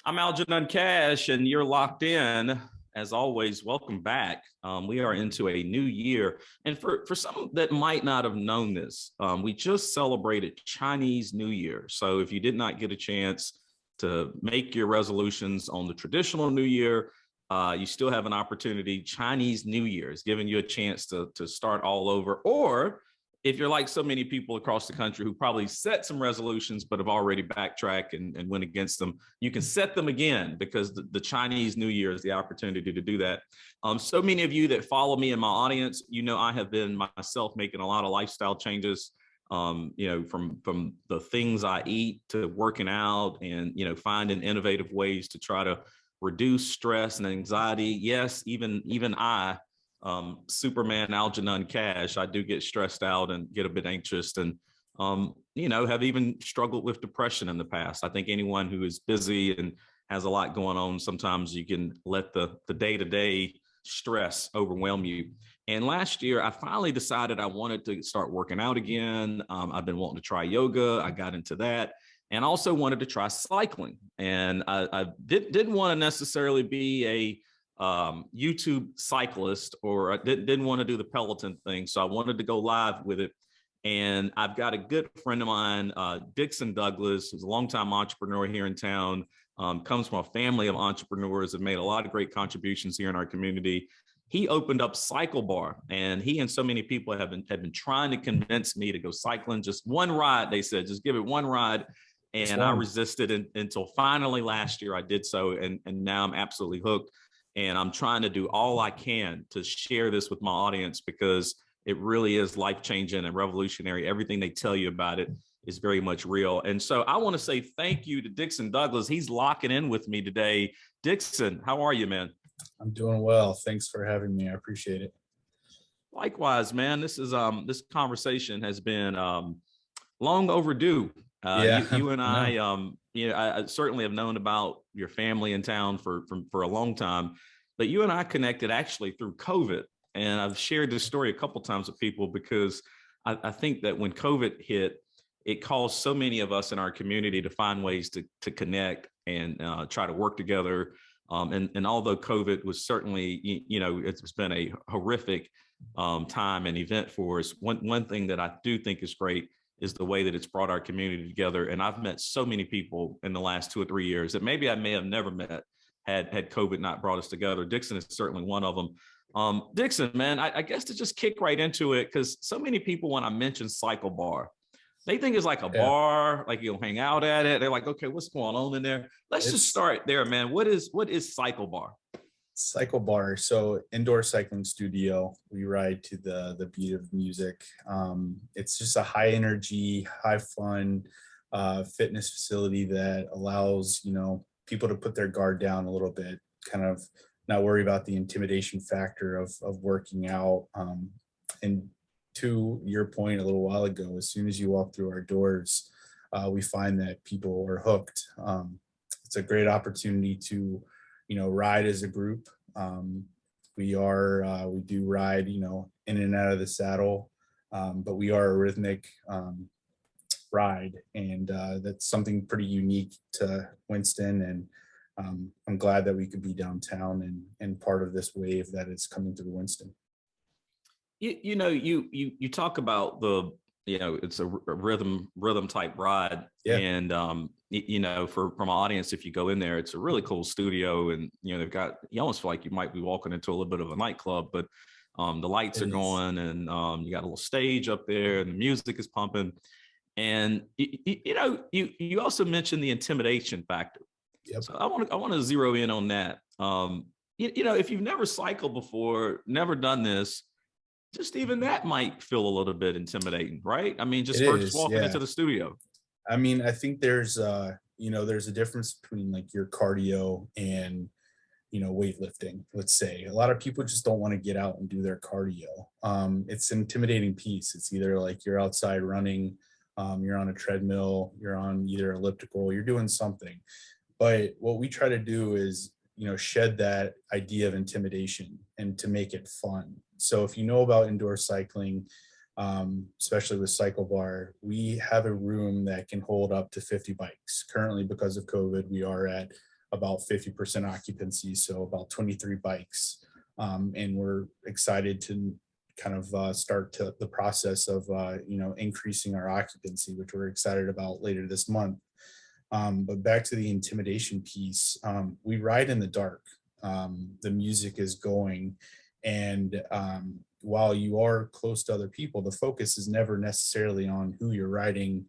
I'm Algenon Cash, and you're locked in. As always, welcome back. We are into a new year. And for some that might not have known this, we just celebrated Chinese New Year. So if you did not get a chance to make your resolutions on the traditional New Year, you still have an opportunity. Chinese New Year is giving you a chance to start all over. Or if you're like so many people across the country who probably set some resolutions but have already backtracked and went against them, you can set them again because the Chinese New Year is the opportunity to do that. So many of you that follow me in my audience, you know, I have been myself making a lot of lifestyle changes. From the things I eat to working out and, finding innovative ways to try to reduce stress and anxiety. Yes, even I, Superman Algenon Cash, I do get stressed out and get a bit anxious and, have even struggled with depression in the past. I think anyone who is busy and has a lot going on, sometimes you can let the day-to-day stress overwhelm you. And last year, I finally decided I wanted to start working out again. I've been wanting to try yoga. I got into that and also wanted to try cycling. And I didn't want to necessarily be a YouTube cyclist, or I didn't want to do the Peloton thing. So I wanted to go live with it. And I've got a good friend of mine, Dixon Douglas, who's a longtime entrepreneur here in town, comes from a family of entrepreneurs, have made a lot of great contributions here in our community. He opened up CYCLEBAR, and he and so many people have been trying to convince me to go cycling. Just one ride, they said, just give it one ride. And I resisted until finally last year I did so. And now I'm absolutely hooked. And I'm trying to do all I can to share this with my audience because it really is life-changing and revolutionary. Everything they tell you about it is very much real. And so I want to say thank you to Dixon Douglas. He's locking in with me today. Dixon, how are you, man? I'm doing well. Thanks for having me. I appreciate it. Likewise, man. This conversation has been long overdue. Yeah, You and I know. I certainly have known about your family in town for a long time, but you and I connected actually through COVID. And I've shared this story a couple times with people because I think that when COVID hit, it caused so many of us in our community to find ways to connect and try to work together. And although COVID was certainly, it's been a horrific time and event for us, one thing that I do think is great is the way that it's brought our community together. And I've met so many people in the last 2 or 3 years that maybe I may have never met had COVID not brought us together. Dixon is certainly one of them. Dixon, man, I guess to just kick right into it, because so many people, when I mention CYCLEBAR, they think it's like a Yeah, bar, like you'll hang out at it. They're like, okay, what's going on in there? Let's just it's start there, man. What is CYCLEBAR? Cycle Bar. So indoor cycling studio. We ride to the beat of music. It's just a high energy, high fun fitness facility that allows people to put their guard down a little bit, kind of not worry about the intimidation factor of working out. And to your point a little while ago, as soon as you walk through our doors, we find that people are hooked. It's a great opportunity to, ride as a group. We do ride, in and out of the saddle, but we are a rhythmic ride, and that's something pretty unique to Winston. And I'm glad that we could be downtown and part of this wave that is coming through Winston. You talk about it's a rhythm type ride. Yeah, And from an audience, if you go in there, it's a really cool studio, and they've got, you almost feel like you might be walking into a little bit of a nightclub, but the lights it are is. going, and you got a little stage up there and the music is pumping. And you also mentioned the intimidation factor. Yep. So I want to zero in on that. If you've never cycled before, never done this, just even that might feel a little bit intimidating, right? I mean, It just first is. walking Yeah. into the studio. I mean, I think there's a difference between like your cardio and, weightlifting, let's say. A lot of people just don't want to get out and do their cardio. It's an intimidating piece. It's either like you're outside running, you're on a treadmill, you're on either elliptical, you're doing something. But what we try to do is, shed that idea of intimidation and to make it fun. So if you know about indoor cycling, especially with Cycle Bar, we have a room that can hold up to 50 bikes. Currently, because of COVID, we are at about 50% occupancy, so about 23 bikes. And we're excited to kind of start to the process of increasing our occupancy, which we're excited about later this month. But back to the intimidation piece, we ride in the dark. The music is going, and while you are close to other people, the focus is never necessarily on who you're riding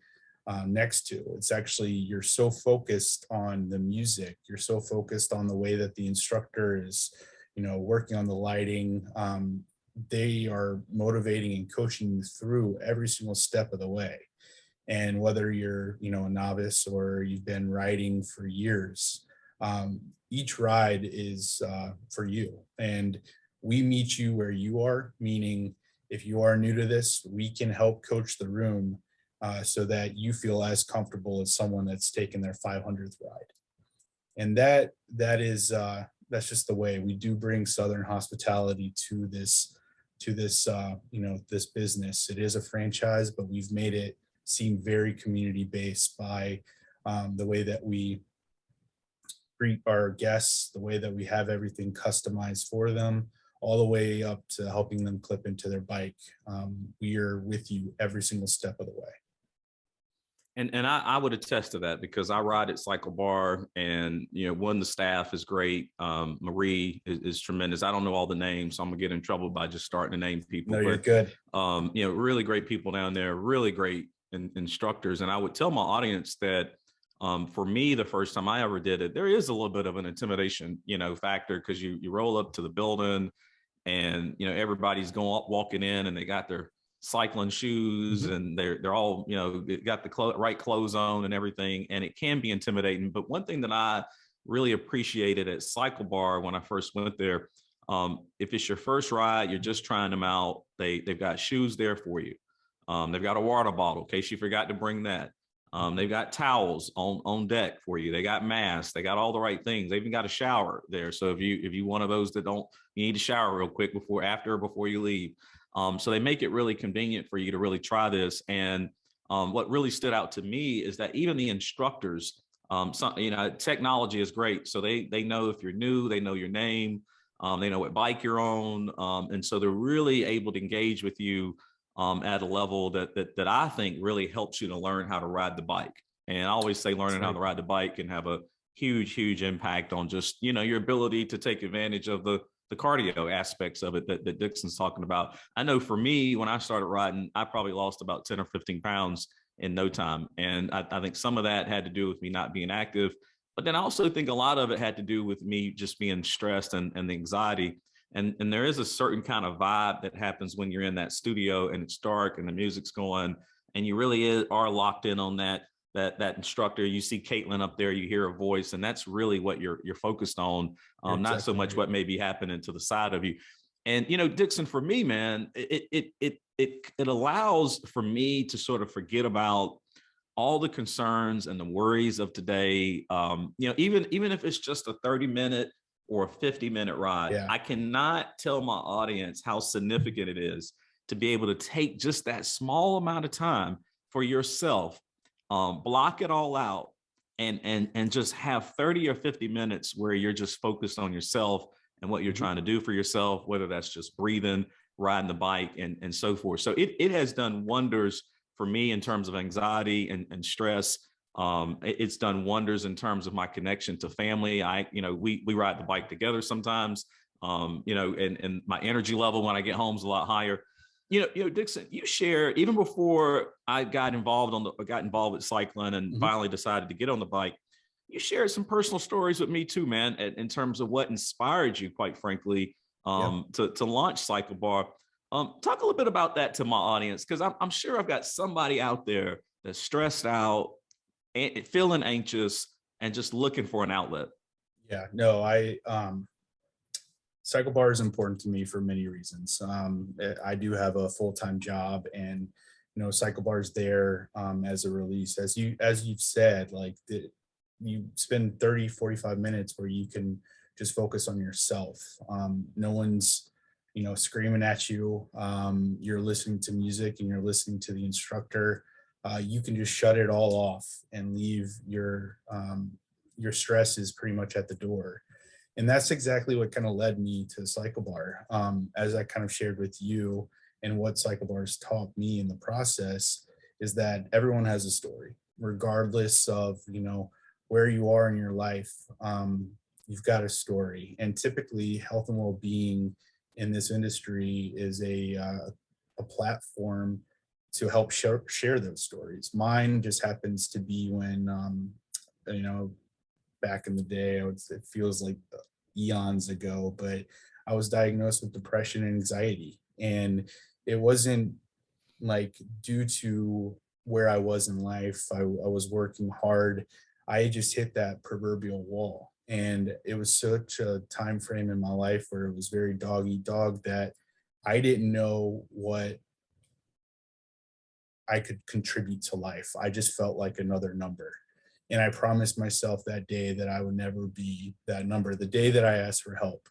next to. It's actually, you're so focused on the music, you're so focused on the way that the instructor is, working on the lighting. They are motivating and coaching you through every single step of the way. And whether you're, a novice or you've been riding for years, each ride is for you. And we meet you where you are, meaning if you are new to this, we can help coach the room so that you feel as comfortable as someone that's taken their 500th ride. And that's just the way we do bring Southern hospitality to this this business. It is a franchise, but we've made it seem very community based by the way that we greet our guests, the way that we have everything customized for them, all the way up to helping them clip into their bike. We are with you every single step of the way. And I would attest to that because I ride at CYCLEBAR, and the staff is great. Marie is tremendous. I don't know all the names, so I'm gonna get in trouble by just starting to name people. No, you're good. Really great people down there, really great instructors. And I would tell my audience that for me, the first time I ever did it, there is a little bit of an intimidation, factor, because you roll up to the building and everybody's walking in and they got their cycling shoes and they're all got the right clothes on and everything, and it can be intimidating. But one thing that I really appreciated at CYCLEBAR when I first went there, if it's your first ride, you're just trying them out, they've got shoes there for you. They've got a water bottle in case you forgot to bring that. They've got towels on deck for you. They got masks. They got all the right things. They even got a shower there. So if you one of those that you need to shower real quick before you leave. So they make it really convenient for you to really try this. And what really stood out to me is that even the instructors, technology is great. So they know if you're new, they know your name, they know what bike you're on. And so they're really able to engage with you at a level that I think really helps you to learn how to ride the bike. And I always say learning how to ride the bike can have a huge impact on just, your ability to take advantage of the cardio aspects of it that Dixon's talking about. I know for me, when I started riding, I probably lost about 10 or 15 pounds in no time. And I think some of that had to do with me not being active. But then I also think a lot of it had to do with me just being stressed and the anxiety. And there is a certain kind of vibe that happens when you're in that studio and it's dark and the music's going and you really are locked in on that instructor. You see Caitlin up there, you hear a voice, and that's really what you're focused on, not so much what may be happening to the side of you. And Dixon, for me, man, it allows for me to sort of forget about all the concerns and the worries of today. Even if it's just a 30-minute or a 50-minute ride, I cannot tell my audience how significant it is to be able to take just that small amount of time for yourself, block it all out, and just have 30 or 50 minutes where you're just focused on yourself and what you're trying to do for yourself, whether that's just breathing, riding the bike, and so forth. So it has done wonders for me in terms of anxiety and stress. It's done wonders in terms of my connection to family. We ride the bike together sometimes, and my energy level when I get home is a lot higher. Dixon, you share, even before I got involved with cycling and finally decided to get on the bike, you shared some personal stories with me too, man, in terms of what inspired you, quite frankly, to launch CYCLEBAR. Talk a little bit about that to my audience, because I'm sure I've got somebody out there that's stressed out, and feeling anxious, and just looking for an outlet. Yeah, no, CYCLEBAR is important to me for many reasons. I do have a full-time job, and CYCLEBAR is there as a release, as you've said, like you spend 30-45 minutes where you can just focus on yourself. No one's screaming at you. You're listening to music and you're listening to the instructor. You can just shut it all off and leave your your stress is pretty much at the door. And that's exactly what kind of led me to CyCLEBAR. As I kind of shared with you, and what CyCLEBAR has taught me in the process is that everyone has a story, regardless of, where you are in your life. You've got a story, and typically health and well-being in this industry is a platform to help share those stories. Mine just happens to be when, you know, back in the day, it feels like eons ago, but I was diagnosed with depression and anxiety. And it wasn't like due to where I was in life. I was working hard. I just hit that proverbial wall. And it was such a time frame in my life where it was very dog eat dog that I didn't know what I could contribute to life. I just felt like another number. And I promised myself that day that I would never be that number, the day that I asked for help.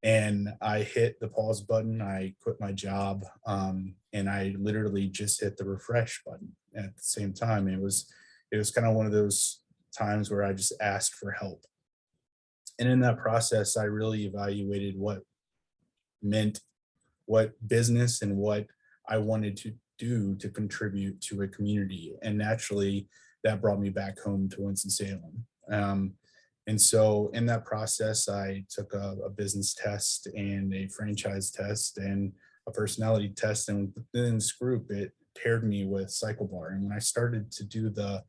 And I hit the pause button, I quit my job, and I literally just hit the refresh button at the same time. It was kind of one of those times where I just asked for help. And in that process, I really evaluated what meant, what business and what I wanted to do to contribute to a community. And naturally, that brought me back home to Winston-Salem. And so in that process, I took a business test and a franchise test and a personality test. And within this group, it paired me with CyCLEBAR. And when I started to do the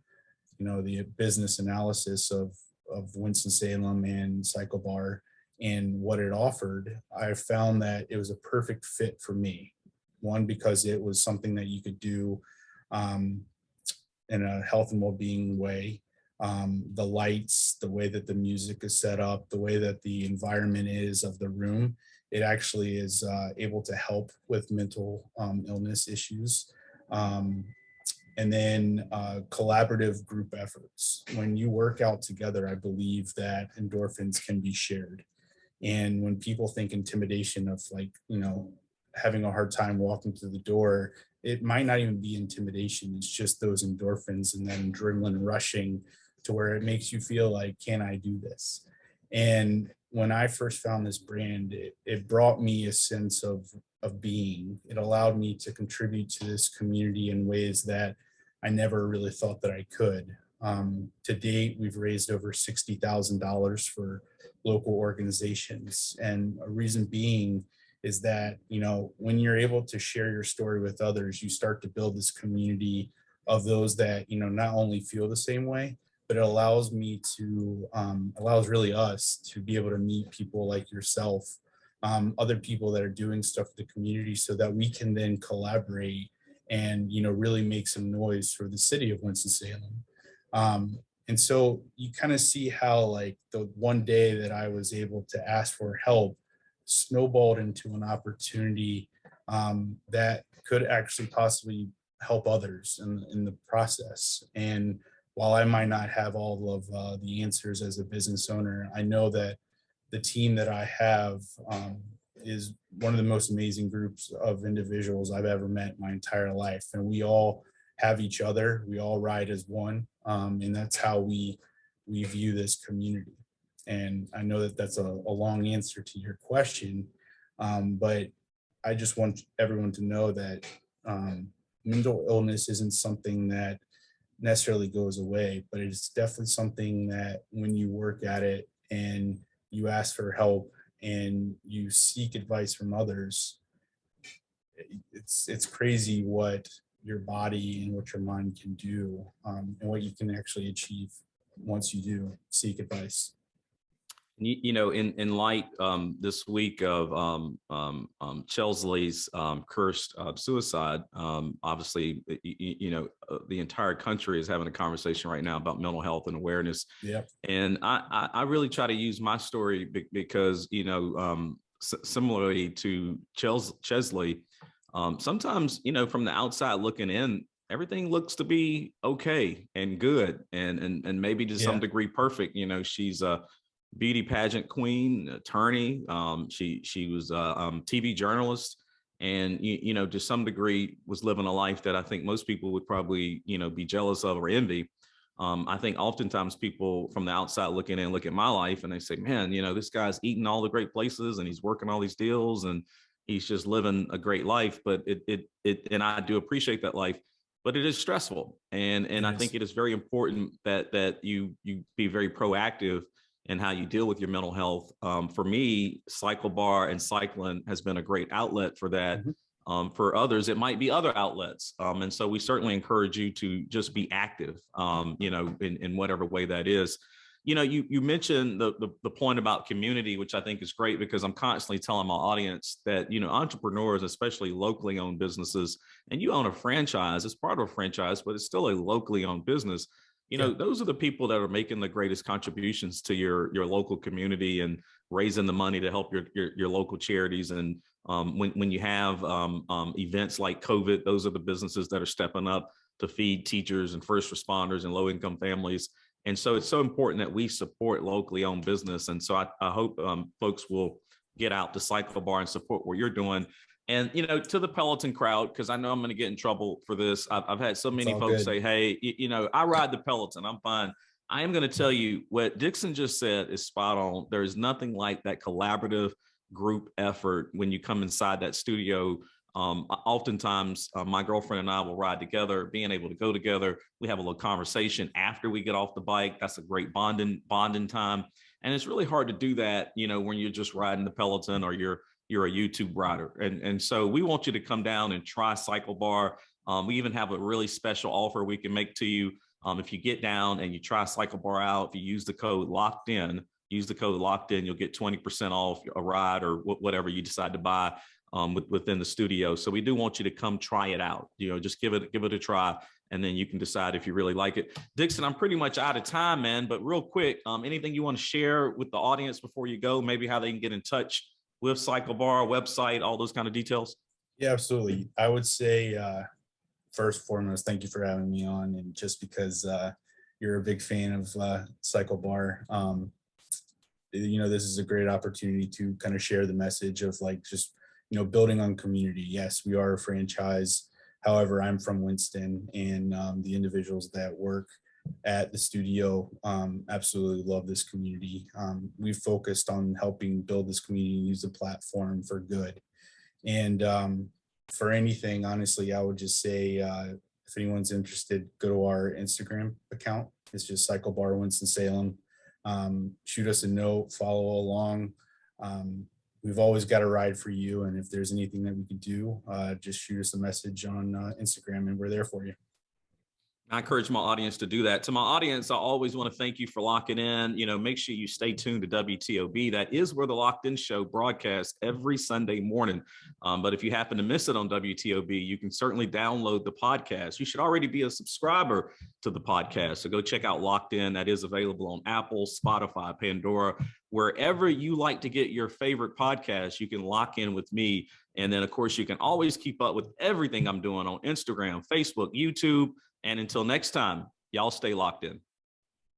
business analysis of Winston-Salem and CyCLEBAR and what it offered, I found that it was a perfect fit for me. One, because it was something that you could do in a health and well-being way. The lights, the way that the music is set up, the way that the environment is of the room, it actually is able to help with mental illness issues. And then collaborative group efforts. When you work out together, I believe that endorphins can be shared. And when people think intimidation of having a hard time walking through the door, it might not even be intimidation. It's just those endorphins and that adrenaline rushing to where it makes you feel like, can I do this? And when I first found this brand, it brought me a sense of being. It allowed me to contribute to this community in ways that I never really thought that I could. To date, we've raised over $60,000 for local organizations. And a reason being is that, when you're able to share your story with others, you start to build this community of those that, not only feel the same way, but it allows really us to be able to meet people like yourself, other people that are doing stuff in the community so that we can then collaborate and, really make some noise for the city of Winston-Salem. And so you kind of see how like the one day that I was able to ask for help snowballed into an opportunity that could actually possibly help others in the process. And while I might not have all of the answers as a business owner, I know that the team that I have is one of the most amazing groups of individuals I've ever met my entire life. And we all have each other. We all ride as one. And that's how we view this community. And I know that that's a long answer to your question, but I just want everyone to know that mental illness isn't something that necessarily goes away, but it's definitely something that when you work at it and you ask for help and you seek advice from others, it's crazy what your body and what your mind can do, and what you can actually achieve once you do seek advice. In light this week of Chesley's cursed suicide, obviously, the entire country is having a conversation right now about mental health and awareness. Yep. And I really try to use my story because, similarly to Chesley, sometimes, from the outside looking in, everything looks to be okay and good and maybe to some degree perfect. She's a beauty pageant queen, attorney. She was a TV journalist, and to some degree was living a life that I think most people would probably be jealous of or envy. I think oftentimes people from the outside looking in look at my life and they say, man, this guy's eating all the great places and he's working all these deals and he's just living a great life. But and I do appreciate that life, but it is stressful. And I think it is very important that you be very proactive in how you deal with your mental health. For me, CYCLEBAR and cycling has been a great outlet for that. For others, it might be other outlets. And so we certainly encourage you to just be active, in whatever way that is. You mentioned the point about community, which I think is great, because I'm constantly telling my audience that, entrepreneurs, especially locally owned businesses, and you own a franchise, it's part of a franchise, but it's still a locally owned business. Those are the people that are making the greatest contributions to your local community and raising the money to help your local charities. And when you have events like COVID, those are the businesses that are stepping up to feed teachers and first responders and low income families. And so it's so important that we support locally owned business. And so I hope folks will get out to CYCLEBAR and support what you're doing. And, to the Peloton crowd, because I know I'm going to get in trouble for this. I've had so many folks say, hey, I ride the Peloton, I'm fine. I am going to tell you what Dixon just said is spot on. There is nothing like that collaborative group effort when you come inside that studio. Oftentimes, my girlfriend and I will ride together, being able to go together. We have a little conversation after we get off the bike. That's a great bonding time. And it's really hard to do that, when you're just riding the Peloton or you're a YouTube rider. And so we want you to come down and try CYCLEBAR. We even have a really special offer we can make to you. If you get down and you try CYCLEBAR out, if you use the code locked in, you'll get 20% off a ride or whatever you decide to buy within the studio. So we do want you to come try it out. Just give it a try, and then you can decide if you really like it. Dixon, I'm pretty much out of time, man, but real quick, anything you want to share with the audience before you go, maybe how they can get in touch with CYCLEBAR, website, all those kind of details? Yeah, absolutely. I would say, first and foremost, thank you for having me on. And just because you're a big fan of CYCLEBAR, this is a great opportunity to kind of share the message of building on community. Yes, we are a franchise. However, I'm from Winston, and the individuals that work at the studio absolutely love this community. We've focused on helping build this community and use the platform for good. And for anything, honestly, I would just say, if anyone's interested, go to our Instagram account. It's just CYCLEBAR Winston-Salem. Shoot us a note, follow along. We've always got a ride for you. And if there's anything that we could do, just shoot us a message on Instagram, and we're there for you. I encourage my audience to do that. To my audience, I always want to thank you for locking in. Make sure you stay tuned to WTOB. That is where the Locked In Show broadcasts every Sunday morning. But if you happen to miss it on WTOB, you can certainly download the podcast. You should already be a subscriber to the podcast. So go check out Locked In. That is available on Apple, Spotify, Pandora, wherever you like to get your favorite podcast. You can lock in with me. And then, of course, you can always keep up with everything I'm doing on Instagram, Facebook, YouTube. And until next time, y'all stay locked in.